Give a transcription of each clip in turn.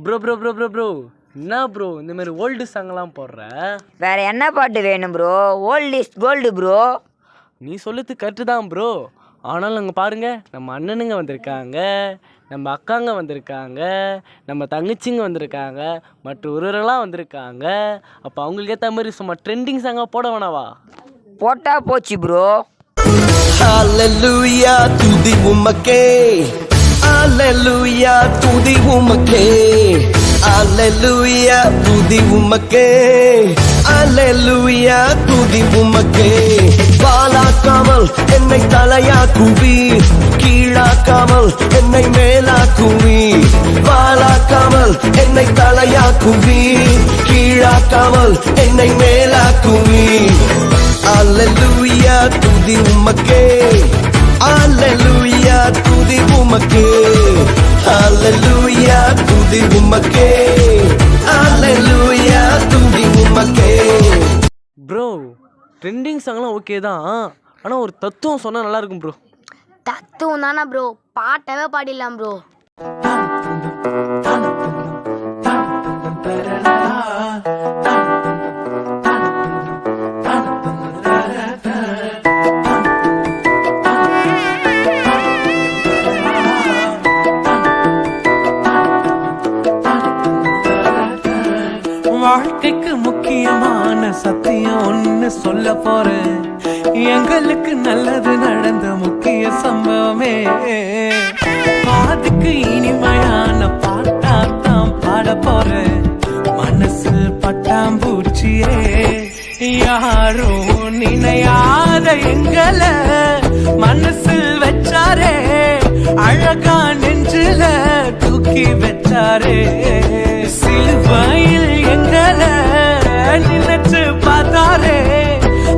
Bro bro bro bro bro என்ன bro இந்த மாதிரி ஓல்டு சாங்லாம் போடுற? வேற என்ன பாட்டு வேணும் bro? Old is gold bro. நீ சொல்லுறது கரெக்டு தான் ப்ரோ. ஆனாலும் அங்கே பாருங்க, நம்ம அண்ணனுங்க வந்திருக்காங்க, நம்ம அக்காங்க வந்திருக்காங்க, நம்ம தங்கச்சிங்க வந்திருக்காங்க, மற்ற ஒருவரெல்லாம் வந்திருக்காங்க. அப்போ அவங்களுக்கு ஏற்ற மாதிரி சும்மா ட்ரெண்டிங் சாங்காக போட வேணாவா? போட்டா போச்சு ப்ரோ. Hallelujah துதி உமக்கே, Hallelujah துதி உமக்கே, Hallelujah துதி உமக்கே, Hallelujah துதி உமக்கே. வாலாக்காமல் என்னை தலையாக்குவி, கீழாக்காமல் என்னை மேலாக்குவி. வாலாக்காமல் என்னை தலையாக்குவி, கீழாக்காமல் என்னை மேலாக்குவி. Hallelujah துதி உமக்கே, Hallelujah துதி உமக்கே, Hallelujah துதி உமக்கே, Hallelujah துதி உமக்கே. ப்ரோ ட்ரெண்டிங் சாங்லாம் ஓகே தான், ஆனால் ஒரு தத்துவம் சொன்னால் நல்லா இருக்கும் ப்ரோ. தத்துவம் தானே ப்ரோ, பாட்டவே பாடிடலாம் ப்ரோ. வாழ்க்கைக்கு முக்கியமான சத்தியம் ஒன்னு சொல்ல போறேன். எங்களுக்கு நல்லது நடந்த முக்கிய சம்பவமே. பாதுக்கு இனிமையான பாட்டாத்தான் பாட போறேன். மனசு பட்டாம்பூச்சியே, யாரும் நினையாத எங்களை மனசில் வச்சாரே. அழகா நெஞ்சில தூக்கி வச்சாரே. சிலுவையில் எங்களை நினைச்சு பார்த்தாரே.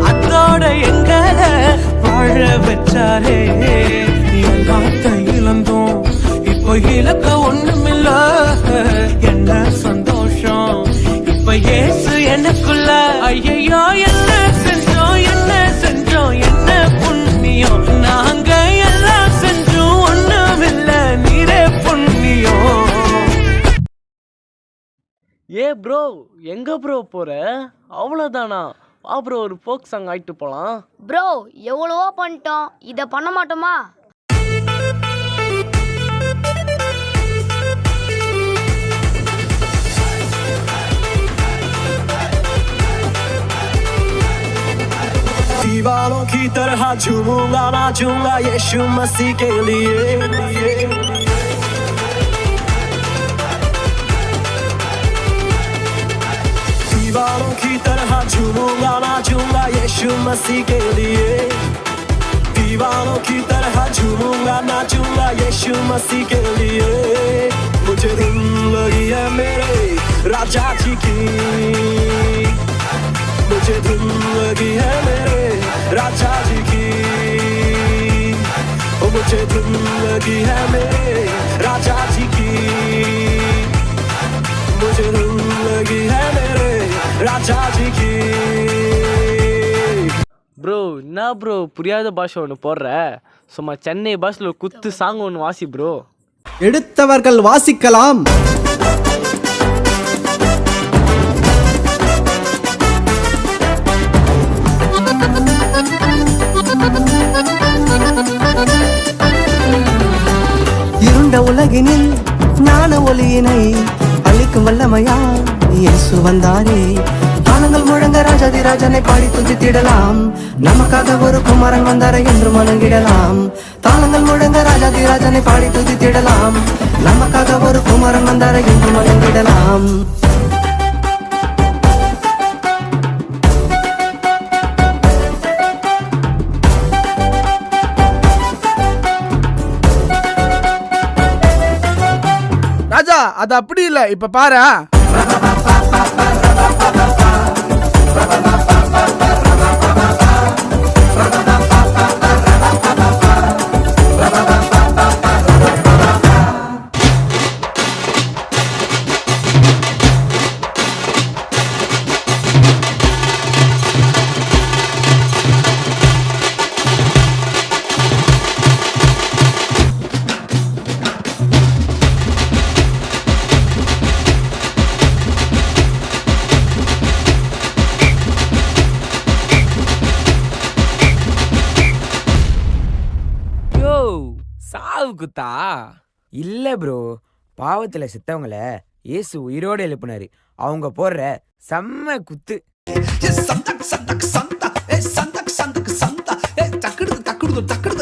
அதோட எங்களை வாழ வச்சாரே. எல்லாத்த இழந்தோம், இப்ப இலக்க ஒண்ணுமில்ல. என்ன சந்தோஷம் இப்ப ஏசு எனக்குள்ள. ஐயோ என்ன செஞ்சோம், என்ன செஞ்சோம், என்ன புண்ணியம். நாங்க எல்லாம் செஞ்சோம், ஒண்ணுமில்ல, நீரே புண்ணியம். ஏ ப்ரோ எங்கே ப்ரோ போகிற? அவ்வளோதானா? வா ப்ரோ ஒரு ஃபோக் சாங் ஆகிட்டு போகலாம். ப்ரோ எவ்வளவோ பண்ணிட்டோம், இதை பண்ண மாட்டோமா? दीवारों की तरह झूमूंगा नाचूंगा यीशु मसीह के लिए. दीवारों की तरह झूमूंगा नाचूंगा यीशु मसीह के लिए. दीवारों की तरह झूमूंगा नाचूंगा यीशु मसीह के लिए. मुझे धुन लगी है मेरे राजा जी की, मुझे धुन लगी है मेरे राजा जी की. ओ मुझे धुन लगी है मेरे राजा जी की, मुझे धुन लगी है मेरे राजा जी की. ப்ரோ என்ன ப்ரோ புரியாத பாஷை ஒன்று போடுற? சும்மா சென்னை பாஷையில் ஒரு குத்து சாங் ஒன்று வாசி ப்ரோ. எடுத்தவர்கள் வாசிக்கலாம். இருண்ட உலகினில் ஞான ஒளியினை அளிக்கும் வல்லமையா இயேசு வந்தாரே. காலங்கள் முழங்க ராஜாதி ராஜனை பாடி துதித்திடலாம். நமக்காக ஒரு குமாரன் வந்தார என்று மனங்கிடலாம். தாளங்கள் முழங்க ராஜாதி ராஜனை பாடி துதித்திடலாம். நமக்காக ஒரு குமாரன் வந்தார என்று மனங்கிடலாம். ராஜா அது அப்படி இல்ல, இப்ப பாரு. சாவு குத்தா? இல்ல ப்ரோ, பாவத்துல செத்தவங்கள இயேசு உயிரோட எழுப்புனாரு. அவங்க போடுற செம்ம குத்து. சந்தக் சந்தக் சந்தா, சந்தக் சந்தக் சந்தா, தக்குடு தக்குடு தக்குடு